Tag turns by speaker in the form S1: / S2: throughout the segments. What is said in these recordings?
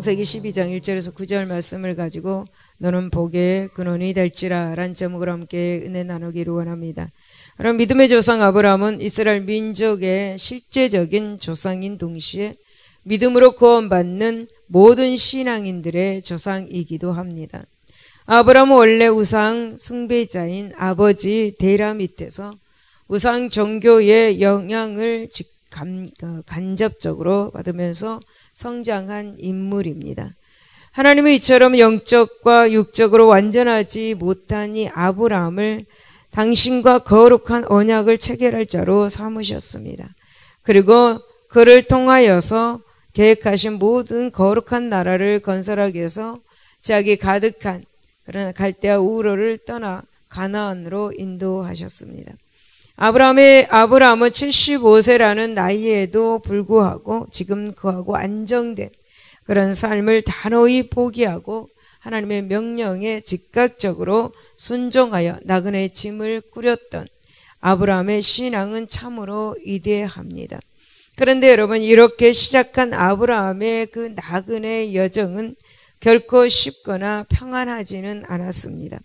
S1: 창세기 12장 1절에서 9절 말씀을 가지고 너는 복의 근원이 될지라 라는 제목으로 함께 은혜 나누기를 원합니다. 그럼 믿음의 조상 아브라함은 이스라엘 민족의 실제적인 조상인 동시에 믿음으로 구원받는 모든 신앙인들의 조상이기도 합니다. 아브라함은 원래 우상 숭배자인 아버지 데라 밑에서 우상 종교의 영향을 간접적으로 받으면서 성장한 인물입니다. 하나님은 이처럼 영적과 육적으로 완전하지 못한 이 아브라함을 당신과 거룩한 언약을 체결할 자로 삼으셨습니다. 그리고 그를 통하여서 계획하신 모든 거룩한 나라를 건설하기 위해서 자기 가득한 그러나 갈대아 우르를 떠나 가나안으로 인도하셨습니다. 아브라함은 75세라는 나이에도 불구하고 지금 그하고 안정된 그런 삶을 단호히 포기하고 하나님의 명령에 즉각적으로 순종하여 나그네의 짐을 꾸렸던 아브라함의 신앙은 참으로 위대합니다. 그런데 여러분, 이렇게 시작한 아브라함의 그 나그네 여정은 결코 쉽거나 평안하지는 않았습니다.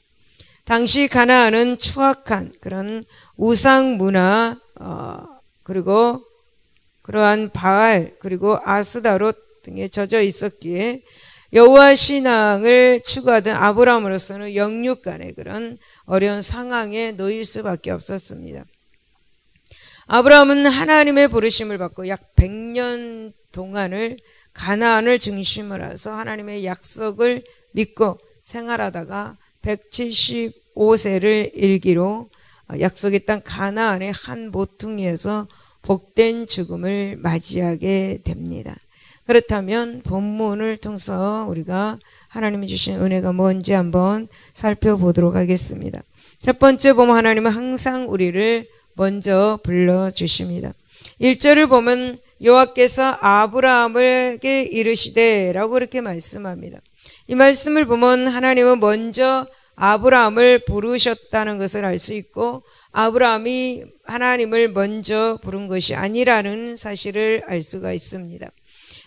S1: 당시 가나안은 추악한 그런 우상 문화 그리고 그러한 바알 그리고 아스다롯 등에 젖어 있었기에 여호와 신앙을 추구하던 아브라함으로서는 영육간의 그런 어려운 상황에 놓일 수밖에 없었습니다. 아브라함은 하나님의 부르심을 받고 약 100년 동안을 가나안을 중심으로 해서 하나님의 약속을 믿고 생활하다가 175세를 일기로 약속의 땅 가나안의 한 모퉁이에서 복된 죽음을 맞이하게 됩니다. 그렇다면 본문을 통해서 우리가 하나님이 주신 은혜가 뭔지 한번 살펴보도록 하겠습니다. 첫 번째 보면 하나님은 항상 우리를 먼저 불러주십니다. 1절을 보면 여호와께서 아브라함에게 이르시되 라고 이렇게 말씀합니다. 이 말씀을 보면 하나님은 먼저 아브라함을 부르셨다는 것을 알 수 있고 아브라함이 하나님을 먼저 부른 것이 아니라는 사실을 알 수가 있습니다.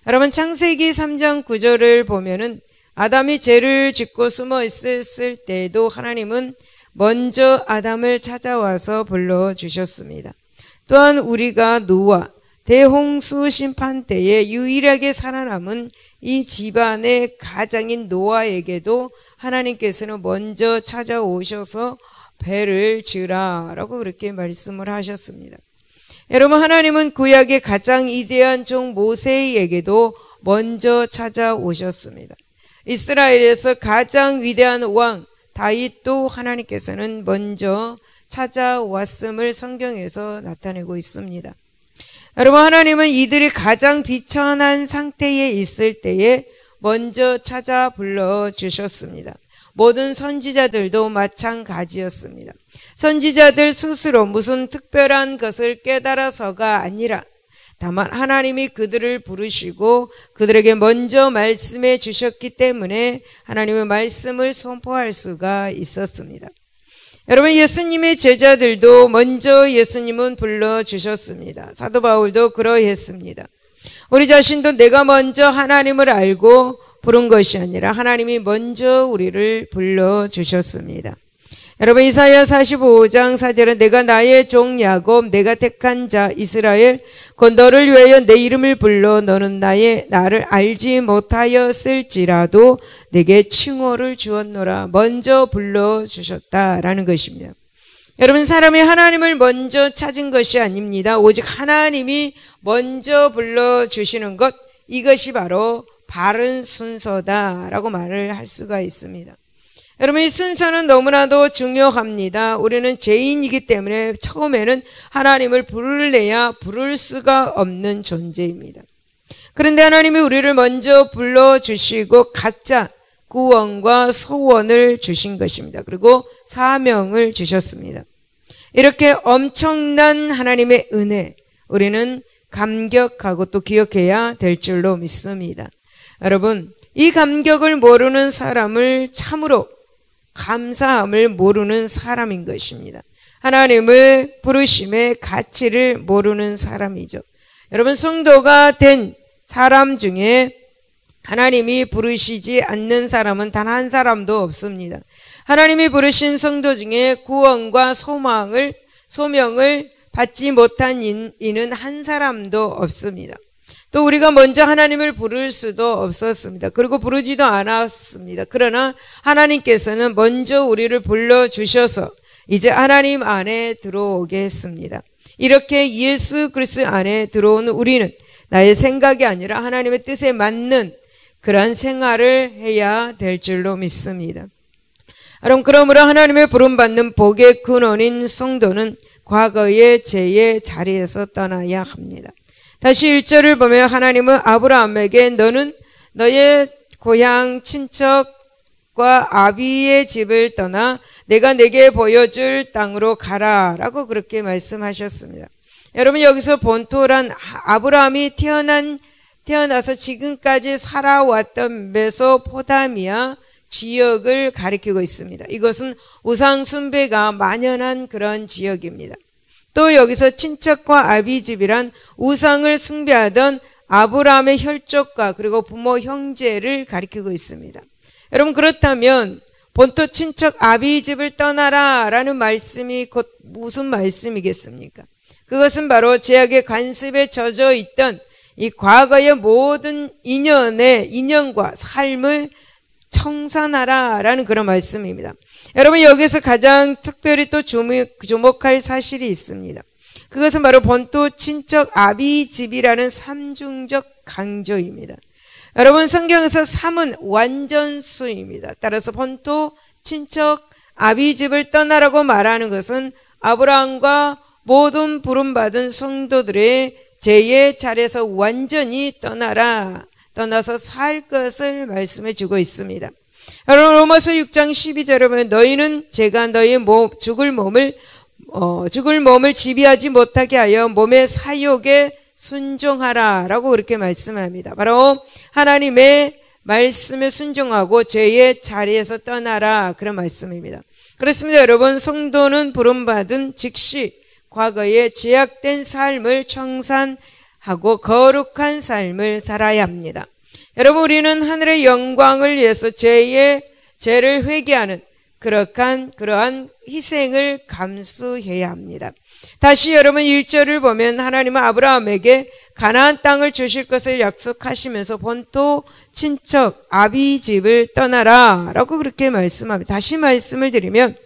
S1: 여러분, 창세기 3장 9절을 보면은 아담이 죄를 짓고 숨어 있었을 때에도 하나님은 먼저 아담을 찾아와서 불러주셨습니다. 또한 우리가 노아 대홍수 심판 때에 유일하게 살아남은 이 집안의 가장인 노아에게도 하나님께서는 먼저 찾아오셔서 배를 지으라라고 그렇게 말씀을 하셨습니다. 여러분, 하나님은 구약의 가장 위대한 종 모세에게도 먼저 찾아오셨습니다. 이스라엘에서 가장 위대한 왕 다윗도 하나님께서는 먼저 찾아왔음을 성경에서 나타내고 있습니다. 여러분, 하나님은 이들이 가장 비천한 상태에 있을 때에 먼저 찾아 불러주셨습니다. 모든 선지자들도 마찬가지였습니다. 선지자들 스스로 무슨 특별한 것을 깨달아서가 아니라 다만 하나님이 그들을 부르시고 그들에게 먼저 말씀해 주셨기 때문에 하나님의 말씀을 선포할 수가 있었습니다. 여러분, 예수님의 제자들도 먼저 예수님은 불러주셨습니다. 사도 바울도 그러했습니다. 우리 자신도 내가 먼저 하나님을 알고 부른 것이 아니라 하나님이 먼저 우리를 불러주셨습니다. 여러분, 이사야 45장 4절은 내가 나의 종 야곱 내가 택한 자 이스라엘 곧 너를 위하여 내 이름을 불러 너는 나를 알지 못하였을지라도 내게 칭호를 주었노라 먼저 불러주셨다라는 것입니다. 여러분, 사람이 하나님을 먼저 찾은 것이 아닙니다. 오직 하나님이 먼저 불러주시는 것, 이것이 바로 바른 순서다라고 말을 할 수가 있습니다. 여러분, 이 순서는 너무나도 중요합니다. 우리는 죄인이기 때문에 처음에는 하나님을 부르려야 부를 수가 없는 존재입니다. 그런데 하나님이 우리를 먼저 불러주시고 각자 구원과 소원을 주신 것입니다. 그리고 사명을 주셨습니다. 이렇게 엄청난 하나님의 은혜, 우리는 감격하고 또 기억해야 될 줄로 믿습니다. 여러분, 이 감격을 모르는 사람을 참으로 감사함을 모르는 사람인 것입니다. 하나님을 부르심의 가치를 모르는 사람이죠. 여러분, 성도가 된 사람 중에 하나님이 부르시지 않는 사람은 단 한 사람도 없습니다. 하나님이 부르신 성도 중에 구원과 소명을 받지 못한 이는 한 사람도 없습니다. 또 우리가 먼저 하나님을 부를 수도 없었습니다. 그리고 부르지도 않았습니다. 그러나 하나님께서는 먼저 우리를 불러주셔서 이제 하나님 안에 들어오게 했습니다. 이렇게 예수 그리스도 안에 들어오는 우리는 나의 생각이 아니라 하나님의 뜻에 맞는 그러한 생활을 해야 될 줄로 믿습니다. 그러므로 하나님의 부름받는 복의 근원인 성도는 과거의 죄의 자리에서 떠나야 합니다. 다시 1절을 보면 하나님은 아브라함에게 너는 너의 고향 친척과 아비의 집을 떠나 내가 내게 보여줄 땅으로 가라 라고 그렇게 말씀하셨습니다. 여러분, 여기서 본토란 아브라함이 태어나서 지금까지 살아왔던 메소포타미아 지역을 가리키고 있습니다. 이것은 우상 숭배가 만연한 그런 지역입니다. 또 여기서 친척과 아비집이란 우상을 숭배하던 아브라함의 혈족과 그리고 부모 형제를 가리키고 있습니다. 여러분, 그렇다면 본토 친척 아비집을 떠나라 라는 말씀이 곧 무슨 말씀이겠습니까? 그것은 바로 죄악의 관습에 젖어 있던 이 과거의 모든 인연과 삶을 청산하라 라는 그런 말씀입니다. 여러분, 여기서 가장 특별히 또 주목할 사실이 있습니다. 그것은 바로 본토 친척 아비집이라는 삼중적 강조입니다. 여러분, 성경에서 3은 완전수입니다. 따라서 본토 친척 아비집을 떠나라고 말하는 것은 아브라함과 모든 부름받은 성도들의 죄의 자리에서 완전히 떠나서 살 것을 말씀해 주고 있습니다. 여러분, 로마서 6장 12절에 보면 너희는 제가 너희 죽을 몸을 지비하지 못하게 하여 몸의 사욕에 순종하라 라고 그렇게 말씀합니다. 바로 하나님의 말씀에 순종하고 죄의 자리에서 떠나라 그런 말씀입니다. 그렇습니다. 여러분, 성도는 부름받은 즉시 과거의 죄악된 삶을 청산하고 거룩한 삶을 살아야 합니다. 여러분, 우리는 하늘의 영광을 위해서 죄를 회개하는 그러한 희생을 감수해야 합니다. 다시 여러분 1절을 보면 하나님은 아브라함에게 가나안 땅을 주실 것을 약속하시면서 본토 친척 아비집을 떠나라 라고 그렇게 말씀합니다. 다시 말씀을 드리면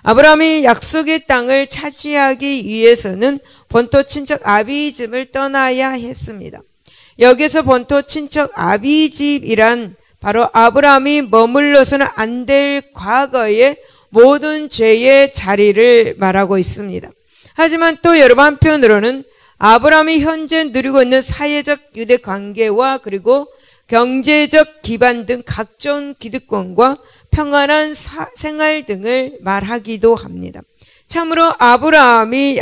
S1: 아브라함이 약속의 땅을 차지하기 위해서는 본토 친척 아비집을 떠나야 했습니다. 여기서 본토 친척 아비집이란 바로 아브라함이 머물러서는 안 될 과거의 모든 죄의 자리를 말하고 있습니다. 하지만 또 여러분, 한편으로는 아브라함이 현재 누리고 있는 사회적 유대 관계와 그리고 경제적 기반 등 각종 기득권과 평안한 생활 등을 말하기도 합니다. 참으로 아브라함이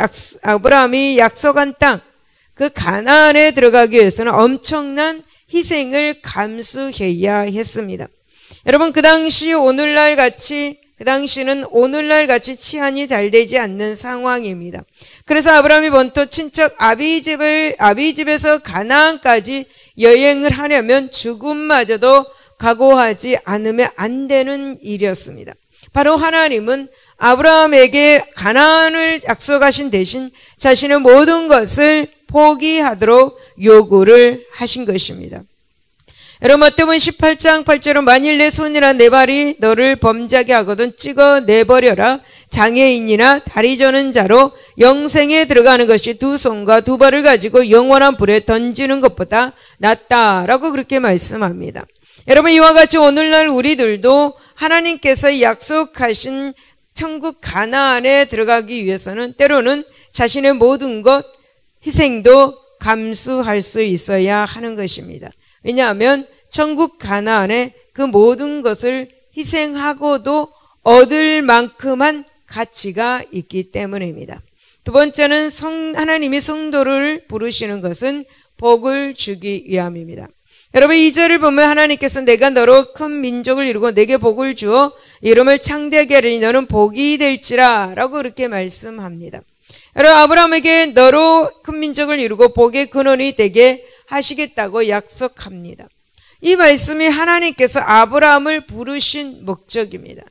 S1: 약속한 땅, 그 가나안에 들어가기 위해서는 엄청난 희생을 감수해야 했습니다. 여러분, 그 당시는 오늘날 같이 치안이 잘 되지 않는 상황입니다. 그래서 아브라함이 본토 친척 아비집에서 가나안까지 여행을 하려면 죽음마저도 각오하지 않으면 안 되는 일이었습니다. 바로 하나님은 아브라함에게 가나안을 약속하신 대신 자신의 모든 것을 포기하도록 요구를 하신 것입니다. 여러분, 마태복음 18장 8절은 만일 내 손이나 내 발이 너를 범죄하게 하거든 찍어내버려라. 장애인이나 다리 저는 자로 영생에 들어가는 것이 두 손과 두 발을 가지고 영원한 불에 던지는 것보다 낫다라고 그렇게 말씀합니다. 여러분, 이와 같이 오늘날 우리들도 하나님께서 약속하신 천국 가나안에 들어가기 위해서는 때로는 자신의 모든 것 희생도 감수할 수 있어야 하는 것입니다. 왜냐하면 천국 가나안에 그 모든 것을 희생하고도 얻을 만큼한 가치가 있기 때문입니다. 두 번째는 하나님이 성도를 부르시는 것은 복을 주기 위함입니다. 여러분, 2절을 보면 하나님께서 내가 너로 큰 민족을 이루고 내게 복을 주어 이름을 창대하게 하리니 너는 복이 될지라 라고 그렇게 말씀합니다. 여러분, 아브라함에게 너로 큰 민족을 이루고 복의 근원이 되게 하시겠다고 약속합니다. 이 말씀이 하나님께서 아브라함을 부르신 목적입니다.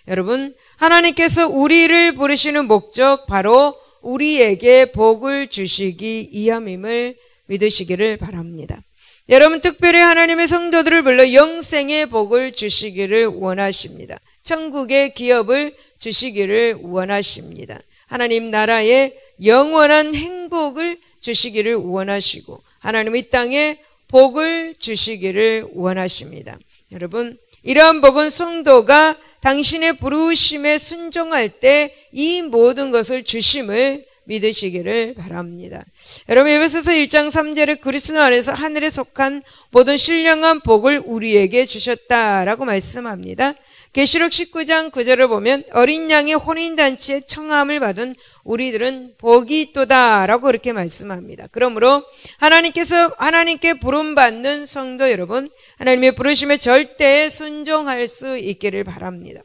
S1: 여러분, 하나님께서 우리를 부르시는 목적, 바로 우리에게 복을 주시기 위함임을 믿으시기를 바랍니다. 여러분, 특별히 하나님의 성도들을 불러 영생의 복을 주시기를 원하십니다. 천국의 기업을 주시기를 원하십니다. 하나님 나라의 영원한 행복을 주시기를 원하시고, 하나님 이 땅에 복을 주시기를 원하십니다. 여러분, 이러한 복은 성도가 당신의 부르심에 순종할 때 이 모든 것을 주심을 믿으시기를 바랍니다. 여러분, 에베소서 1장 3절에 그리스도 안에서 하늘에 속한 모든 신령한 복을 우리에게 주셨다라고 말씀합니다. 계시록 19장 9절을 보면 어린 양의 혼인잔치에 청함을 받은 우리들은 복이 있도다라고 그렇게 말씀합니다. 그러므로 하나님께 부름받는 성도 여러분, 하나님의 부르심에 절대 순종할 수 있기를 바랍니다.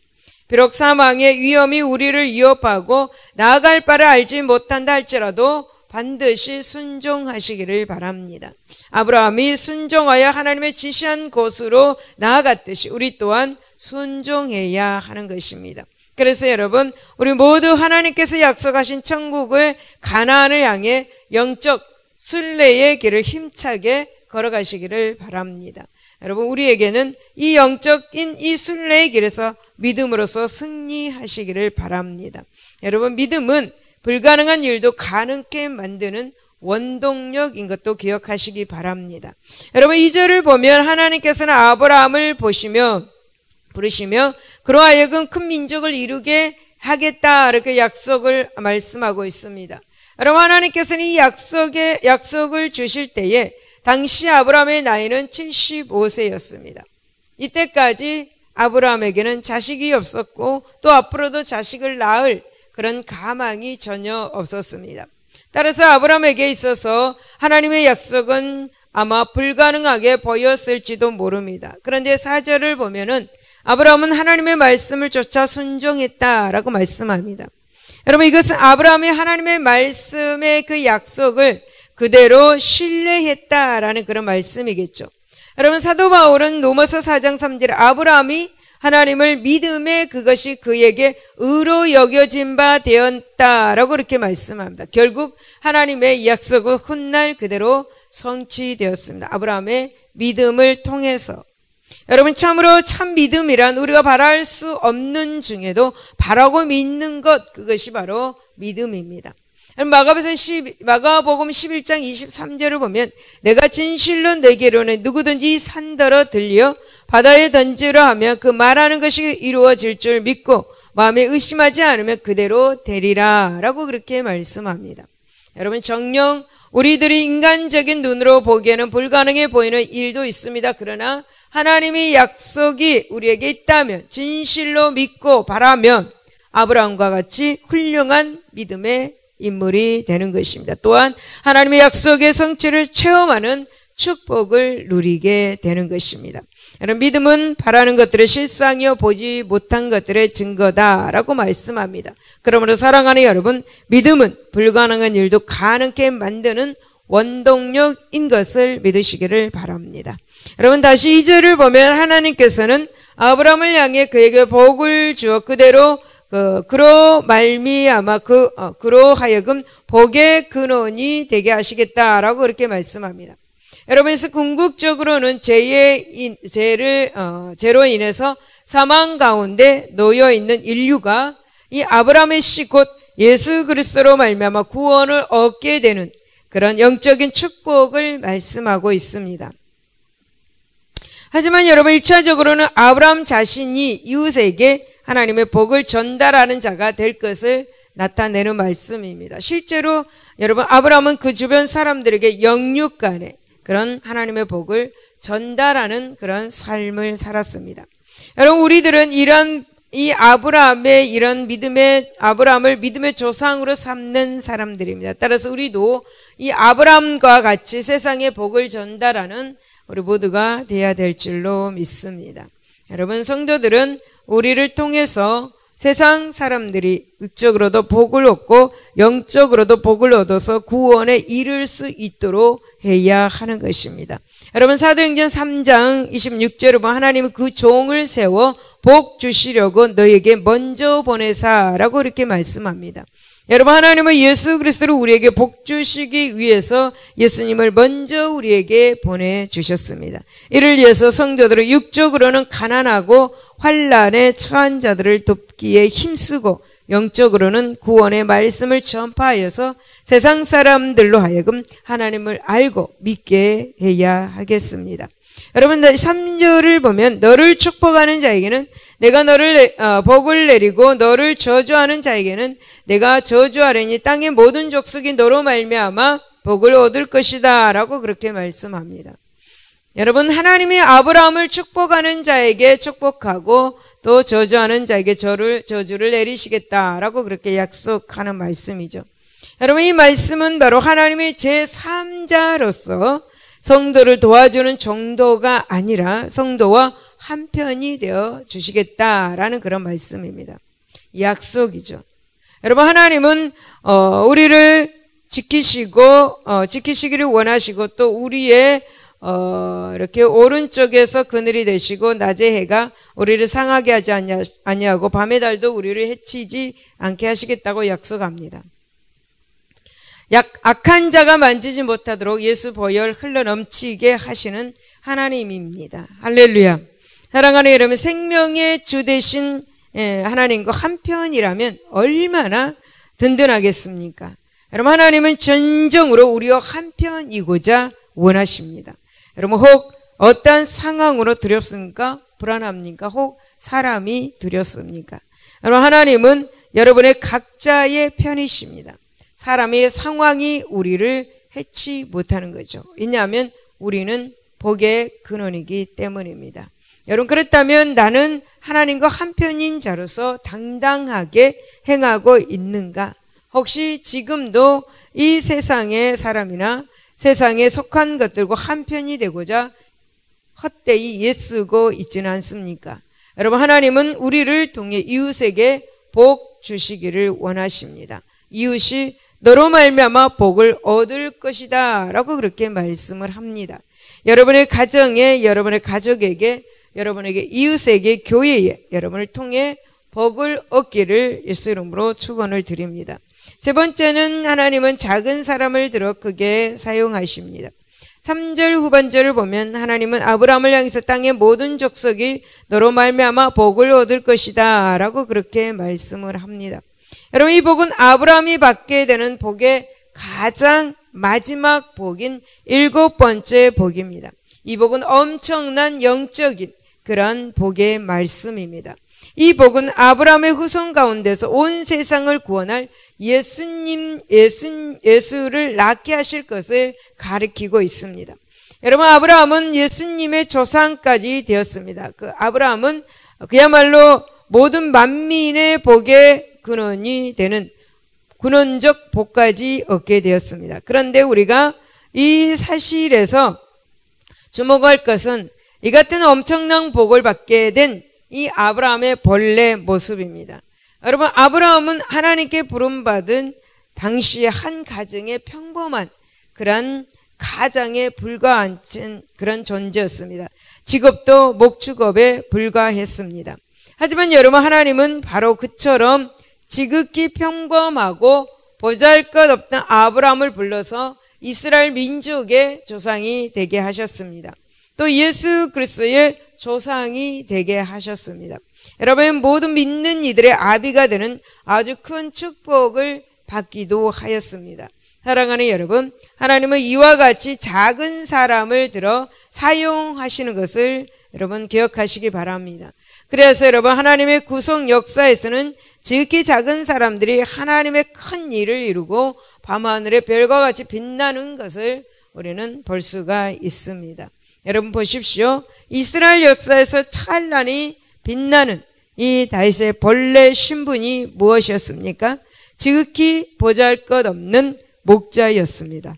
S1: 비록 사망의 위험이 우리를 위협하고 나아갈 바를 알지 못한다 할지라도 반드시 순종하시기를 바랍니다. 아브라함이 순종하여 하나님의 지시한 곳으로 나아갔듯이 우리 또한 순종해야 하는 것입니다. 그래서 여러분, 우리 모두 하나님께서 약속하신 천국의 가나안을 향해 영적 순례의 길을 힘차게 걸어가시기를 바랍니다. 여러분, 우리에게는 이 영적인 이 순례의 길에서 믿음으로써 승리하시기를 바랍니다. 여러분, 믿음은 불가능한 일도 가능케 만드는 원동력인 것도 기억하시기 바랍니다. 여러분, 2절을 보면 하나님께서는 아브라함을 부르시며 그로 하여금 큰 민족을 이루게 하겠다, 이렇게 약속을 말씀하고 있습니다. 여러분, 하나님께서는 이 약속을 주실 때에 당시 아브라함의 나이는 75세였습니다. 이때까지 아브라함에게는 자식이 없었고 또 앞으로도 자식을 낳을 그런 가망이 전혀 없었습니다. 따라서 아브라함에게 있어서 하나님의 약속은 아마 불가능하게 보였을지도 모릅니다. 그런데 4절을 보면은 아브라함은 하나님의 말씀을 쫓아 순종했다라고 말씀합니다. 여러분, 이것은 아브라함이 하나님의 말씀의 그 약속을 그대로 신뢰했다라는 그런 말씀이겠죠. 여러분, 사도 바울은 로마서 4장 3절에 아브라함이 하나님을 믿음에 그것이 그에게 의로 여겨진 바 되었다라고 그렇게 말씀합니다. 결국 하나님의 약속은 훗날 그대로 성취되었습니다. 아브라함의 믿음을 통해서. 여러분, 참으로 참 믿음이란 우리가 바랄 수 없는 중에도 바라고 믿는 것, 그것이 바로 믿음입니다. 마가복음 11장 23절을 보면 내가 진실로 내게로는 누구든지 산더러 들려 바다에 던지려 하면 그 말하는 것이 이루어질 줄 믿고 마음에 의심하지 않으면 그대로 되리라 라고 그렇게 말씀합니다. 여러분, 정녕 우리들이 인간적인 눈으로 보기에는 불가능해 보이는 일도 있습니다. 그러나 하나님의 약속이 우리에게 있다면, 진실로 믿고 바라면 아브라함과 같이 훌륭한 믿음의 인물이 되는 것입니다. 또한 하나님의 약속의 성취를 체험하는 축복을 누리게 되는 것입니다. 여러분, 믿음은 바라는 것들의 실상이요 보지 못한 것들의 증거다라고 말씀합니다. 그러므로 사랑하는 여러분, 믿음은 불가능한 일도 가능케 만드는 원동력인 것을 믿으시기를 바랍니다. 여러분, 다시 2절을 보면 하나님께서는 아브라함을 향해 그에게 복을 주어 그대로 그로 말미암아 그로 하여금 복의 근원이 되게 하시겠다라고 그렇게 말씀합니다. 여러분, 그래서 궁극적으로는 죄로 인해서 사망 가운데 놓여 있는 인류가 이 아브라함의 씨 곧 예수 그리스도로 말미암아 구원을 얻게 되는 그런 영적인 축복을 말씀하고 있습니다. 하지만 여러분, 1차적으로는 아브라함 자신이 이웃에게 하나님의 복을 전달하는 자가 될 것을 나타내는 말씀입니다. 실제로 여러분, 아브라함은 그 주변 사람들에게 영육간에 그런 하나님의 복을 전달하는 그런 삶을 살았습니다. 여러분, 우리들은 이 아브라함의 이런 아브라함을 믿음의 조상으로 삼는 사람들입니다. 따라서 우리도 이 아브라함과 같이 세상의 복을 전달하는 우리 모두가 되어야 될 줄로 믿습니다. 여러분, 성도들은 우리를 통해서 세상 사람들이 육적으로도 복을 얻고 영적으로도 복을 얻어서 구원에 이를 수 있도록 해야 하는 것입니다. 여러분 사도행전 3장 26절에 보면 하나님은 그 종을 세워 복 주시려고 너에게 먼저 보내사라고 이렇게 말씀합니다. 여러분 하나님은 예수 그리스도를 우리에게 복 주시기 위해서 예수님을 먼저 우리에게 보내주셨습니다. 이를 위해서 성도들은 육적으로는 가난하고 환난에 처한 자들을 돕기에 힘쓰고 영적으로는 구원의 말씀을 전파하여서 세상 사람들로 하여금 하나님을 알고 믿게 해야 하겠습니다. 여러분 3절을 보면 너를 축복하는 자에게는 내가 너를 복을 내리고 너를 저주하는 자에게는 내가 저주하려니 땅의 모든 족속이 너로 말미암아 복을 얻을 것이다 라고 그렇게 말씀합니다. 여러분 하나님이 아브라함을 축복하는 자에게 축복하고 또 저주하는 자에게 저주를 내리시겠다라고 그렇게 약속하는 말씀이죠. 여러분 이 말씀은 바로 하나님의 제3자로서 성도를 도와주는 정도가 아니라 성도와 한편이 되어 주시겠다라는 그런 말씀입니다. 약속이죠. 여러분 하나님은 우리를 지키시기를 원하시고 또 우리의 이렇게 오른쪽에서 그늘이 되시고 낮의 해가 우리를 상하게 하지 아니하고 밤의 달도 우리를 해치지 않게 하시겠다고 약속합니다. 악한 자가 만지지 못하도록 예수 보혈 흘러넘치게 하시는 하나님입니다. 할렐루야. 사랑하는 여러분, 생명의 주 되신 하나님과 한편이라면 얼마나 든든하겠습니까? 여러분 하나님은 전정으로 우리와 한편이고자 원하십니다. 여러분 혹 어떤 상황으로 두렵습니까? 불안합니까? 혹 사람이 두렵습니까? 여러분 하나님은 여러분의 각자의 편이십니다. 사람의 상황이 우리를 해치 못하는 거죠. 왜냐하면 우리는 복의 근원이기 때문입니다. 여러분 그렇다면 나는 하나님과 한편인 자로서 당당하게 행하고 있는가? 혹시 지금도 이 세상의 사람이나 세상에 속한 것들과 한편이 되고자 헛되이 애쓰고 있지는 않습니까? 여러분 하나님은 우리를 통해 이웃에게 복 주시기를 원하십니다. 이웃이 너로 말미암아 복을 얻을 것이다 라고 그렇게 말씀을 합니다. 여러분의 가정에, 여러분의 가족에게, 여러분에게, 이웃에게, 교회에 여러분을 통해 복을 얻기를 예수 이름으로 축원을 드립니다. 세 번째는 하나님은 작은 사람을 들어 크게 사용하십니다. 3절 후반절을 보면 하나님은 아브라함을 향해서 땅의 모든 족속이 너로 말미암아 복을 얻을 것이다 라고 그렇게 말씀을 합니다. 여러분 이 복은 아브라함이 받게 되는 복의 가장 마지막 복인 7번째 복입니다. 이 복은 엄청난 영적인 그런 복의 말씀입니다. 이 복은 아브라함의 후손 가운데서 온 세상을 구원할 예수를 낳게 하실 것을 가리키고 있습니다. 여러분 아브라함은 예수님의 조상까지 되었습니다. 그 아브라함은 그야말로 모든 만민의 복의 근원이 되는 근원적 복까지 얻게 되었습니다. 그런데 우리가 이 사실에서 주목할 것은 이 같은 엄청난 복을 받게 된 이 아브라함의 본래 모습입니다. 여러분 아브라함은 하나님께 부름받은 당시의 한 가정의 평범한 그런 가장에 불과한 그런 존재였습니다. 직업도 목축업에 불과했습니다. 하지만 여러분 하나님은 바로 그처럼 지극히 평범하고 보잘것없던 아브라함을 불러서 이스라엘 민족의 조상이 되게 하셨습니다. 또 예수 그리스도의 조상이 되게 하셨습니다. 여러분 모든 믿는 이들의 아비가 되는 아주 큰 축복을 받기도 하였습니다. 사랑하는 여러분, 하나님은 이와 같이 작은 사람을 들어 사용하시는 것을 여러분 기억하시기 바랍니다. 그래서 여러분 하나님의 구속 역사에서는 지극히 작은 사람들이 하나님의 큰 일을 이루고 밤하늘의 별과 같이 빛나는 것을 우리는 볼 수가 있습니다. 여러분 보십시오. 이스라엘 역사에서 찬란히 빛나는 이 다윗의 본래 신분이 무엇이었습니까? 지극히 보잘것없는 목자였습니다.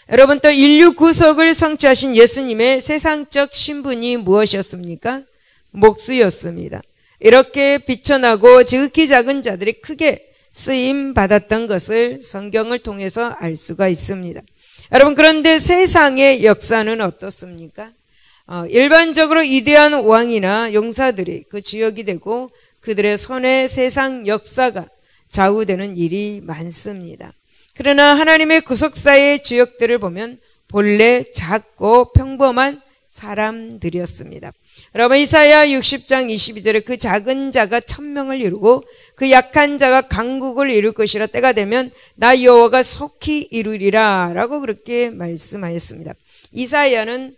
S1: 여러분 또 인류 구속을 성취하신 예수님의 세상적 신분이 무엇이었습니까? 목수였습니다. 이렇게 비천하고 지극히 작은 자들이 크게 쓰임 받았던 것을 성경을 통해서 알 수가 있습니다. 여러분, 그런데 세상의 역사는 어떻습니까? 일반적으로 위대한 왕이나 용사들이 그 주역이 되고 그들의 손에 세상 역사가 좌우되는 일이 많습니다. 그러나 하나님의 구속사의 주역들을 보면 본래 작고 평범한 사람들이었습니다. 여러분, 이사야 60장 22절에 그 작은 자가 천명을 이루고 그 약한 자가 강국을 이룰 것이라. 때가 되면 나 여호와가 속히 이루리라 라고 그렇게 말씀하였습니다. 이사야는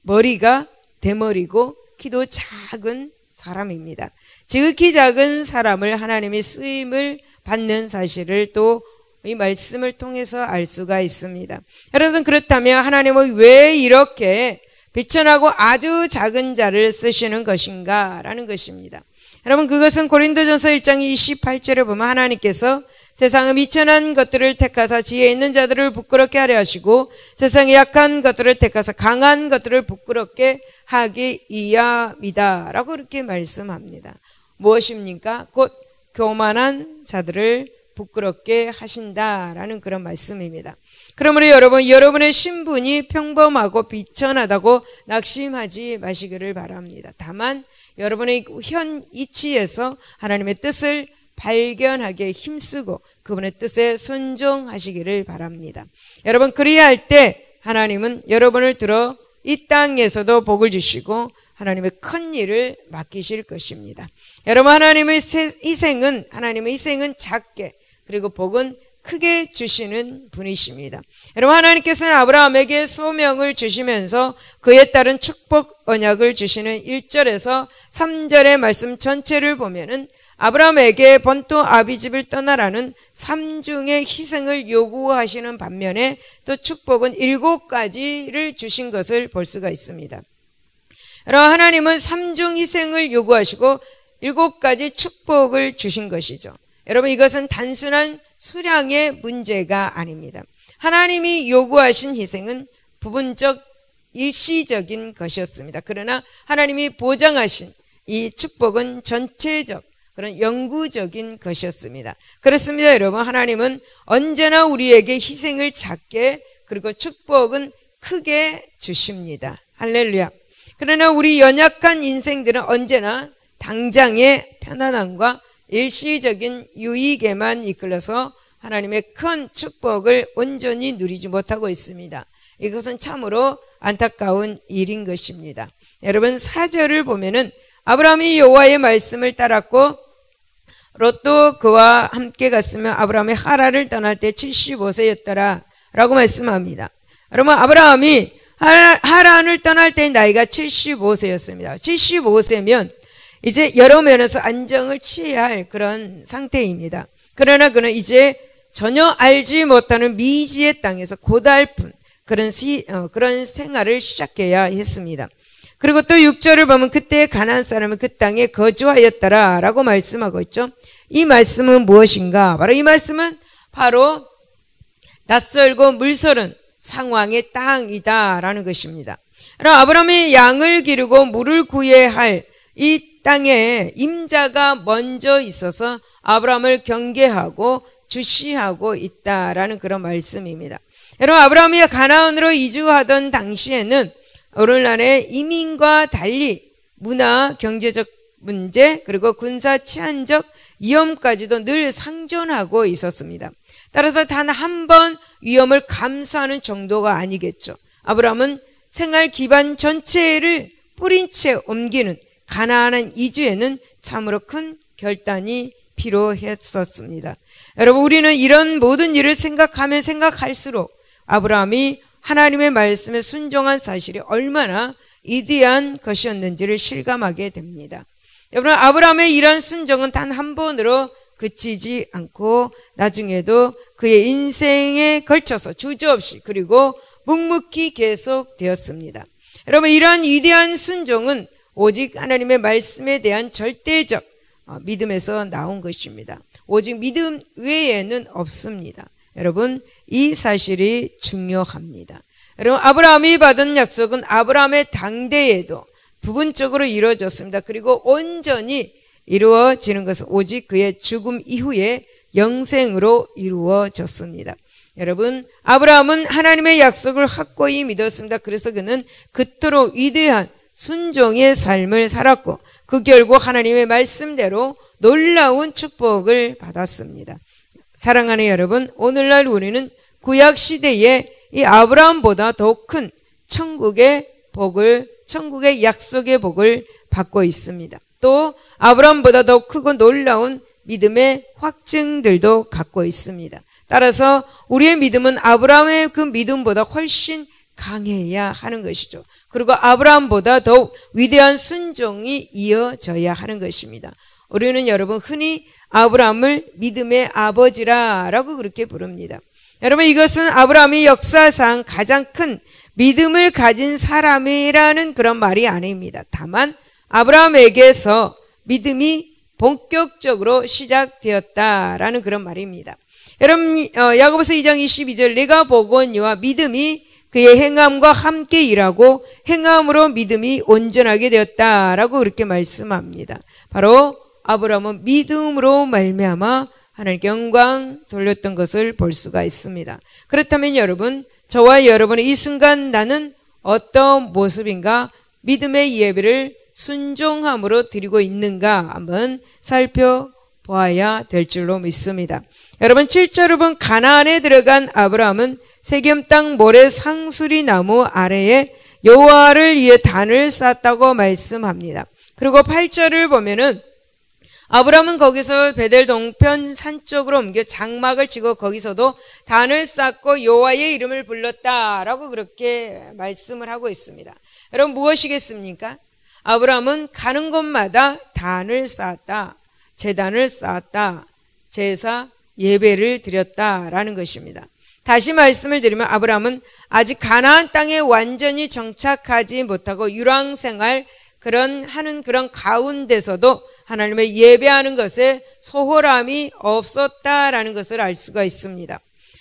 S1: 머리가 대머리고 키도 작은 사람입니다. 지극히 작은 사람을 하나님이 쓰임을 받는 사실을 또 이 말씀을 통해서 알 수가 있습니다. 여러분, 그렇다면 하나님은 왜 이렇게 비천하고 아주 작은 자를 쓰시는 것인가 라는 것입니다. 여러분, 그것은 고린도전서 1장 28절에 보면 하나님께서 세상의 미천한 것들을 택하사 지혜 있는 자들을 부끄럽게 하려 하시고 세상의 약한 것들을 택하사 강한 것들을 부끄럽게 하기 이함이다 라고 그렇게 말씀합니다. 무엇입니까? 곧 교만한 자들을 부끄럽게 하신다라는 그런 말씀입니다. 그러므로 여러분의 신분이 평범하고 비천하다고 낙심하지 마시기를 바랍니다. 다만 여러분의 현 위치에서 하나님의 뜻을 발견하게 힘쓰고 그분의 뜻에 순종하시기를 바랍니다. 여러분, 그리할 때 하나님은 여러분을 들어 이 땅에서도 복을 주시고 하나님의 큰 일을 맡기실 것입니다. 여러분, 하나님의 희생은 작게 그리고 복은 크게 주시는 분이십니다. 여러분, 하나님께서는 아브라함에게 소명을 주시면서 그에 따른 축복 언약을 주시는 1절에서 3절의 말씀 전체를 보면은 아브라함에게 본토 아비집을 떠나라는 3중의 희생을 요구하시는 반면에 또 축복은 7가지를 주신 것을 볼 수가 있습니다. 여러분, 하나님은 3중 희생을 요구하시고 7가지 축복을 주신 것이죠. 여러분, 이것은 단순한 수량의 문제가 아닙니다. 하나님이 요구하신 희생은 부분적 일시적인 것이었습니다. 그러나 하나님이 보장하신 이 축복은 전체적 그런 영구적인 것이었습니다. 그렇습니다, 여러분. 하나님은 언제나 우리에게 희생을 작게 그리고 축복은 크게 주십니다. 할렐루야. 그러나 우리 연약한 인생들은 언제나 당장의 편안함과 일시적인 유익에만 이끌려서 하나님의 큰 축복을 온전히 누리지 못하고 있습니다. 이것은 참으로 안타까운 일인 것입니다. 여러분, 4절을 보면은 아브라함이 여호와의 말씀을 따랐고 롯도 그와 함께 갔으며 아브라함이 하란을 떠날 때 75세였더라 라고 말씀합니다. 여러분, 아브라함이 하란을 떠날 때 나이가 75세였습니다. 75세면 이제 여러 면에서 안정을 취해야 할 그런 상태입니다. 그러나 그는 이제 전혀 알지 못하는 미지의 땅에서 고달픈 그런 생활을 시작해야 했습니다. 그리고 또 6절을 보면 그때 가나안 사람은 그 땅에 거주하였더라 라고 말씀하고 있죠. 이 말씀은 무엇인가? 바로 이 말씀은 바로 낯설고 물서른 상황의 땅이다 라는 것입니다. 그럼 아브라함이 양을 기르고 물을 구해야 할 이 땅에 임자가 먼저 있어서 아브라함을 경계하고 주시하고 있다라는 그런 말씀입니다. 여러분, 아브라함이 가나안으로 이주하던 당시에는 오늘날의 이민과 달리 문화, 경제적 문제 그리고 군사 치안적 위험까지도 늘 상존하고 있었습니다. 따라서 단 한 번 위험을 감수하는 정도가 아니겠죠. 아브라함은 생활 기반 전체를 뿌린 채 옮기는 가나안 이주에는 참으로 큰 결단이 필요했었습니다. 여러분, 우리는 이런 모든 일을 생각하면 생각할수록 아브라함이 하나님의 말씀에 순종한 사실이 얼마나 위대한 것이었는지를 실감하게 됩니다. 여러분, 아브라함의 이런 순종은 단 한 번으로 그치지 않고 나중에도 그의 인생에 걸쳐서 주저없이 그리고 묵묵히 계속되었습니다. 여러분, 이러한 위대한 순종은 오직 하나님의 말씀에 대한 절대적 믿음에서 나온 것입니다. 오직 믿음 외에는 없습니다. 여러분, 이 사실이 중요합니다. 여러분, 아브라함이 받은 약속은 아브라함의 당대에도 부분적으로 이루어졌습니다. 그리고 온전히 이루어지는 것은 오직 그의 죽음 이후에 영생으로 이루어졌습니다. 여러분, 아브라함은 하나님의 약속을 확고히 믿었습니다. 그래서 그는 그토록 위대한 순종의 삶을 살았고 그 결국 하나님의 말씀대로 놀라운 축복을 받았습니다. 사랑하는 여러분, 오늘날 우리는 구약 시대에 이 아브라함보다 더 큰 천국의 복을, 천국의 약속의 복을 받고 있습니다. 또 아브라함보다 더 크고 놀라운 믿음의 확증들도 갖고 있습니다. 따라서 우리의 믿음은 아브라함의 그 믿음보다 훨씬 강해야 하는 것이죠. 그리고 아브라함보다 더욱 위대한 순종이 이어져야 하는 것입니다. 우리는 여러분 흔히 아브라함을 믿음의 아버지라고 그렇게 부릅니다. 여러분, 이것은 아브라함이 역사상 가장 큰 믿음을 가진 사람이라는 그런 말이 아닙니다. 다만 아브라함에게서 믿음이 본격적으로 시작되었다라는 그런 말입니다. 여러분, 야고보서 2장 22절 내가 보거니와 믿음이 그의 행함과 함께 일하고 행함으로 믿음이 온전하게 되었다라고 그렇게 말씀합니다. 바로 아브라함은 믿음으로 말미암아 하나님께 영광 돌렸던 것을 볼 수가 있습니다. 그렇다면 여러분, 저와 여러분의 이 순간 나는 어떤 모습인가? 믿음의 예배를 순종함으로 드리고 있는가 한번 살펴보아야 될 줄로 믿습니다. 여러분, 7절을 본 가나안에 들어간 아브라함은 세겜 땅 모래 상수리 나무 아래에 여호와를 위해 단을 쌓았다고 말씀합니다. 그리고 8절을 보면은 아브라함은 거기서 베델 동편 산 쪽으로 옮겨 장막을 치고 거기서도 단을 쌓고 여호와의 이름을 불렀다라고 그렇게 말씀을 하고 있습니다. 여러분, 무엇이겠습니까? 아브라함은 가는 곳마다 단을 쌓았다, 제단을 쌓았다, 제사, 예배를 드렸다라는 것입니다. 다시 말씀을 드리면 아브라함은 아직 가나안 땅에 완전히 정착하지 못하고 유랑생활 하는 그런 가운데서도 하나님의 예배하는 것에 소홀함이 없었다라는 것을 알 수가 있습니다.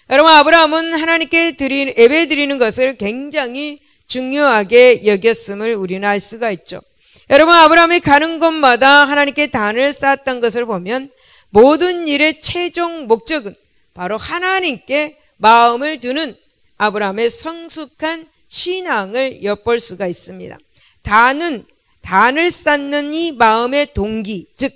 S1: 여러분, 아브라함은 하나님께 예배 드리는 것을 굉장히 중요하게 여겼음을 우리는 알 수가 있죠. 여러분, 아브라함이 가는 곳마다 하나님께 단을 쌓았던 것을 보면 모든 일의 최종 목적은 바로 하나님께 마음을 두는 아브라함의 성숙한 신앙을 엿볼 수가 있습니다. 단을 쌓는 이 마음의 동기, 즉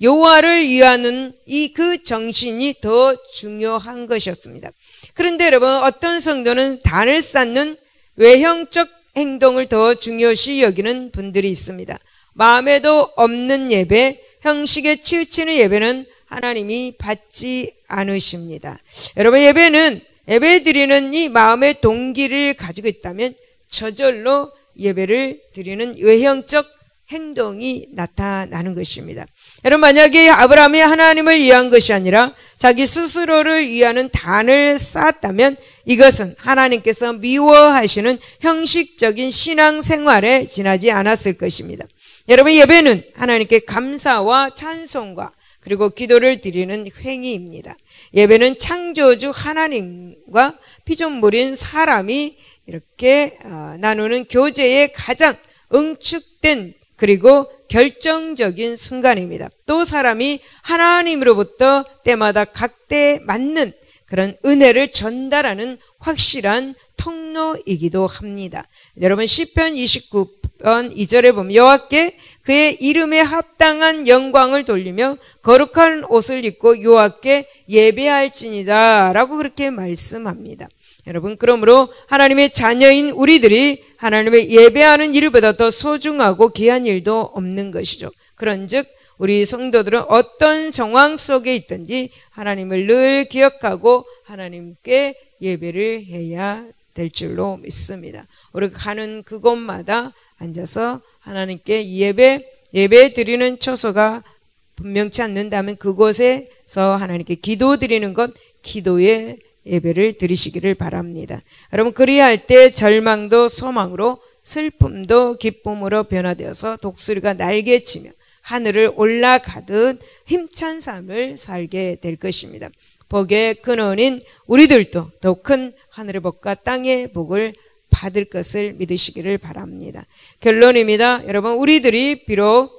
S1: 여호와를 위하는 이 그 정신이 더 중요한 것이었습니다. 그런데 여러분, 어떤 성도는 단을 쌓는 외형적 행동을 더 중요시 여기는 분들이 있습니다. 마음에도 없는 예배, 형식에 치우치는 예배는 하나님이 받지 않으십니다. 여러분, 예배 드리는 이 마음의 동기를 가지고 있다면 저절로 예배를 드리는 외형적 행동이 나타나는 것입니다. 여러분, 만약에 아브라함이 하나님을 위한 것이 아니라 자기 스스로를 위하는 단을 쌓았다면 이것은 하나님께서 미워하시는 형식적인 신앙생활에 지나지 않았을 것입니다. 여러분, 예배는 하나님께 감사와 찬송과 그리고 기도를 드리는 행위입니다. 예배는 창조주 하나님과 피조물인 사람이 이렇게 나누는 교제의 가장 응축된 그리고 결정적인 순간입니다. 또 사람이 하나님으로부터 때마다 각대에 맞는 그런 은혜를 전달하는 확실한 통로이기도 합니다. 여러분, 시편 29편 2절에 보면 여호와께 그의 이름에 합당한 영광을 돌리며 거룩한 옷을 입고 여호와께 예배할지니라 라고 그렇게 말씀합니다. 여러분, 그러므로 하나님의 자녀인 우리들이 하나님의 예배하는 일보다 더 소중하고 귀한 일도 없는 것이죠. 그런즉 우리 성도들은 어떤 정황 속에 있든지 하나님을 늘 기억하고 하나님께 예배를 해야 될 줄로 믿습니다. 우리가 가는 그곳마다 앉아서 하나님께 예배 드리는 처소가 분명치 않는다면 그곳에서 하나님께 기도 드리는 것, 기도의 예배를 드리시기를 바랍니다. 여러분, 그리할 때 절망도 소망으로, 슬픔도 기쁨으로 변화되어서 독수리가 날개치며 하늘을 올라가듯 힘찬 삶을 살게 될 것입니다. 복의 근원인 우리들도 더 큰 하늘의 복과 땅의 복을 받을 것을 믿으시기를 바랍니다. 결론입니다. 여러분, 우리들이 비록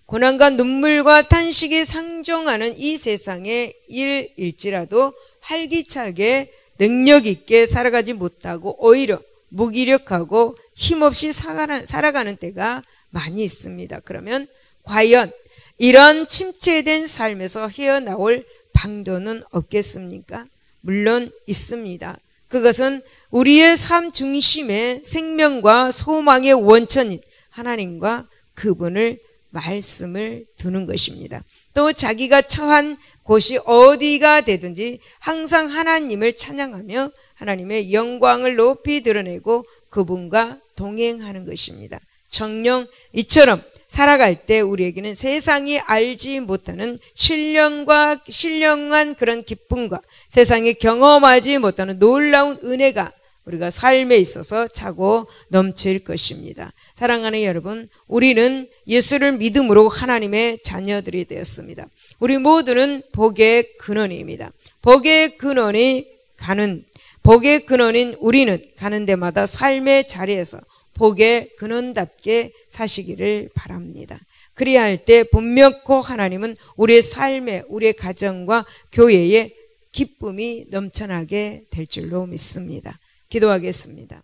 S1: 고난과 눈물과 탄식이 상종하는 이 세상의 일일지라도 활기차게 능력 있게 살아가지 못하고 오히려 무기력하고 힘없이 살아가는 때가 많이 있습니다. 그러면 과연 이런 침체된 삶에서 헤어나올 방도는 없겠습니까? 물론 있습니다. 그것은 우리의 삶 중심의 생명과 소망의 원천인 하나님과 그분을 말씀을 두는 것입니다. 또 자기가 처한 곳이 어디가 되든지 항상 하나님을 찬양하며 하나님의 영광을 높이 드러내고 그분과 동행하는 것입니다. 정녕 이처럼 살아갈 때 우리에게는 세상이 알지 못하는 신령한 그런 기쁨과 세상에 경험하지 못하는 놀라운 은혜가 우리가 삶에 있어서 차고 넘칠 것입니다. 사랑하는 여러분, 우리는 예수를 믿음으로 하나님의 자녀들이 되었습니다. 우리 모두는 복의 근원입니다. 복의 근원인 우리는 가는 데마다 삶의 자리에서 복의 근원답게 사시기를 바랍니다. 그리할 때 분명코 하나님은 우리의 삶에, 우리의 가정과 교회에 기쁨이 넘쳐나게 될 줄로 믿습니다. 기도하겠습니다.